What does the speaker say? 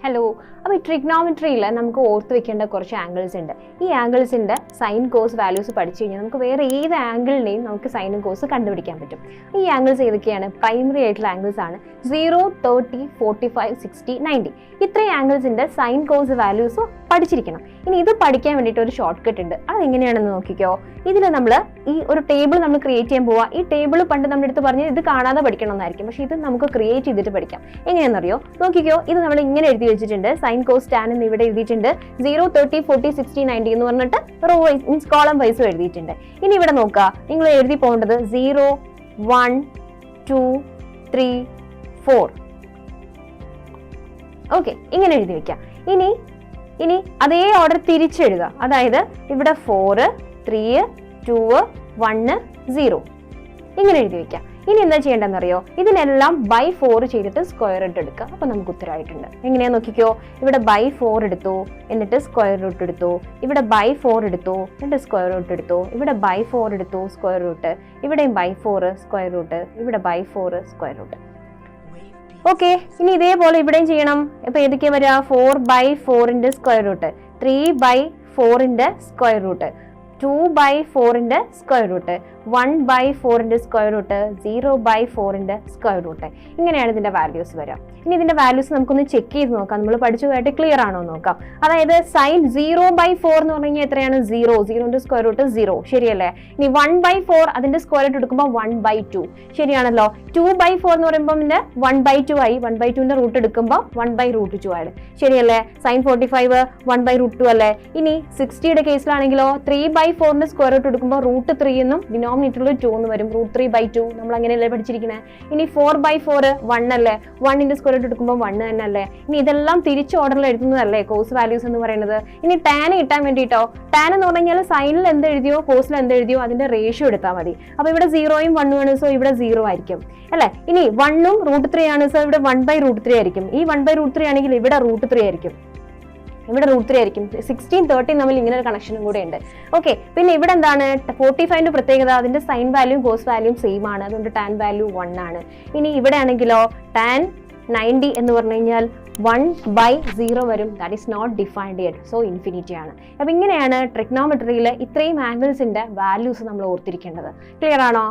Hello, അപ്പോൾ ഈ ട്രിഗ്നോമെട്രിയിൽ നമുക്ക് ഓർത്ത് വെക്കേണ്ട കുറച്ച് ആംഗിൾസ് ഉണ്ട്. ഈ ആംഗിൾസിൻ്റെ സൈൻ കോസ് വാല്യൂസ് പഠിച്ചു കഴിഞ്ഞാൽ നമുക്ക് വേറെ ഏത് ആംഗിളിനെയും നമുക്ക് സൈനും കോസ് കണ്ടുപിടിക്കാൻ പറ്റും. ഈ ആംഗിൾസ് ഏതൊക്കെയാണ്? പ്രൈമറി ആയിട്ടുള്ള ആംഗിൾസ് ആണ്. 0, 30, 45, 60, 90 ഇത്രയും ആംഗിൾസിൻ്റെ സൈൻ കോസ് വാല്യൂസ് പഠിച്ചിരിക്കണം. ഇനി ഇത് പഠിക്കാൻ വേണ്ടിയിട്ട് ഒരു ഷോർട്ട് കട്ട് ഉണ്ട്. അതെങ്ങനെയാണെന്ന് നോക്കിക്കോ. ഇതിൽ നമ്മൾ ഈ ഒരു ടേബിൾ നമ്മൾ ക്രിയേറ്റ് ചെയ്യാൻ പോവുക. ഈ ടേബിൾ പണ്ട് നമ്മുടെ അടുത്ത് പറഞ്ഞ് ഇത് കാണാതെ പഠിക്കണം എന്നായിരിക്കും, പക്ഷേ ഇത് നമുക്ക് ക്രിയേറ്റ് ചെയ്തിട്ട് പഠിക്കാം. എങ്ങനെയാണെന്നറിയോ? നോക്കിക്കോ, ഇത് നമ്മൾ ഇങ്ങനെ എഴുതി വെച്ചിട്ടുണ്ട്. സൈൻ കോസ് ടാൻ എന്ന് ഇവിടെ എഴുതിയിട്ടുണ്ട്. 0, 30, 40, 60, 90 എന്ന് പറഞ്ഞിട്ട് റോ വൈസ് മീൻസ് കോളം വൈസും എഴുതിയിട്ടുണ്ട്. ഇനി ഇവിടെ നോക്കുക, നിങ്ങൾ എഴുതി പോകേണ്ടത് 0, 1, 2, 3, 4. ഓക്കെ, ഇങ്ങനെ എഴുതി വെക്കാം. ഇനി അതേ ഓർഡർ തിരിച്ചെഴുതുക. അതായത് ഇവിടെ 4, 3, 2, 1, 0 ഇങ്ങനെ എഴുതി വെക്കാം. ഇനി എന്താ ചെയ്യേണ്ടതെന്നറിയോ? ഇതിനെല്ലാം ബൈ 4 ചെയ്തിട്ട് സ്ക്വയർ റൂട്ട് എടുക്കുക. അപ്പോൾ നമുക്ക് ഉത്തരമായിട്ടുണ്ട്. എങ്ങനെയാ നോക്കിക്കോ. ഇവിടെ ബൈ 4 എടുത്തു, എന്നിട്ട് സ്ക്വയർ റൂട്ട് എടുത്തു. ഇവിടെ ബൈ 4 എടുത്തു, എന്നിട്ട് സ്ക്വയർ റൂട്ട് എടുത്തു. ഇവിടെ ബൈ 4 എടുത്തു, സ്ക്വയർ റൂട്ട്. ഇവിടെയും ബൈ 4 സ്ക്വയർ റൂട്ട്. ഇവിടെ ബൈ 4 സ്ക്വയർ റൂട്ട്. ഓക്കെ, ഇനി ഇതേപോലെ ഇവിടെയും ചെയ്യണം. ഇപ്പൊ ഏതൊക്കെയാ വരിക? 4/4 square root, 3/4 square root, 2/4 square root, 1/4 square root, 0/4 square root. ഇങ്ങനെയാണ് ഇതിന്റെ വാല്യൂസ് വരിക. ഇനി ഇതിന്റെ വാല്യൂസ് നമുക്കൊന്ന് ചെക്ക് ചെയ്ത് നോക്കാം. നമ്മൾ പഠിച്ചതായിട്ട് ക്ലിയർ ആണോ നോക്കാം. അതായത് സൈൻ 0/4 എന്ന് പറഞ്ഞു കഴിഞ്ഞാൽ എത്രയാണ്? 0 സ്ക്വയർ റൂട്ട് 0, ശരിയല്ലേ? ഇനി 1/4 അതിന്റെ സ്ക്വയർ റൂട്ട് എടുക്കുമ്പോൾ 1/2, ശരിയാണല്ലോ. 2/4 എന്ന് പറയുമ്പോൾ 1/2 ആയി. 1/2 റൂട്ട് എടുക്കുമ്പോൾ 1/√2 ആയി, ശരിയല്ലേ? സൈൻ 45 1/√2 അല്ലേ? ഇനി 60യുടെ കേസിലാണെങ്കിലോ 3/4 സ്ക്വയർ റൂട്ട് എടുക്കുമ്പോൾ √3 എന്നും ഡിനോമിനേറ്ററിൽ 2 എന്ന് വരും. √3/2 നമ്മൾ അങ്ങനെയല്ലേ പഠിച്ചിരിക്കുന്നത്. ഇനി 4/4 1 അല്ലേ? 1 സ്ക്വയർ റൂട്ട് എടുക്കുമ്പോൾ 1 തന്നെ അല്ലേ? ഇനി ഇതെല്ലാം തിരിച്ച് ഓർഡറിൽ എഴുതുന്നതല്ലേ കോസ് വാല്യൂസ് എന്ന് പറയുന്നത്. ഇനി ടാൻ കിട്ടാൻ വേണ്ടിയിട്ടോ, ടാൻ എന്ന് പറഞ്ഞു കഴിഞ്ഞാൽ സൈനിൽ എന്ത് എഴുതിയോ കോസിൽ എന്ത് എഴുതിയോ അതിന്റെ റേഷ്യോ എടുത്താൽ മതി. അപ്പൊ ഇവിടെ 0യും 1ഉം ആണ്, സോ ഇവിടെ 0 ആയിരിക്കും അല്ലെ? ഇനി 1ഉം √3 ആണ്, സോ ഇവിടെ 1/√3 ആയിരിക്കും. ഈ 1/√3 ആണെങ്കിൽ ഇവിടെ √3 ആയിരിക്കും. ഇവിടെ √3 ആയിരിക്കും. 16, 13 തമ്മിൽ ഇങ്ങനെ ഒരു കണക്ഷനും കൂടെ ഉണ്ട്. ഓക്കെ, പിന്നെ ഇവിടെ എന്താണ് 45ന്റെ പ്രത്യേകത? അതിന്റെ സൈൻ വാല്യൂയും കോസ് വാല്യൂയും സെയിം ആണ്, അതുകൊണ്ട് ടാൻ വാല്യൂ 1 ആണ്. ഇനി ഇവിടെ ആണെങ്കിലോ ടാൻ 90 എന്ന് പറഞ്ഞു കഴിഞ്ഞാൽ 1/0 വരും. That is not defined yet, so infinity ആണ്. അപ്പൊ ഇങ്ങനെയാണ് ട്രിഗ്നോമെട്രിയിൽ ഇത്രയും ആംഗിൾസിന്റെ വാല്യൂസ് നമ്മൾ ഓർത്തിരിക്കേണ്ടത്. ക്ലിയർ ആണോ?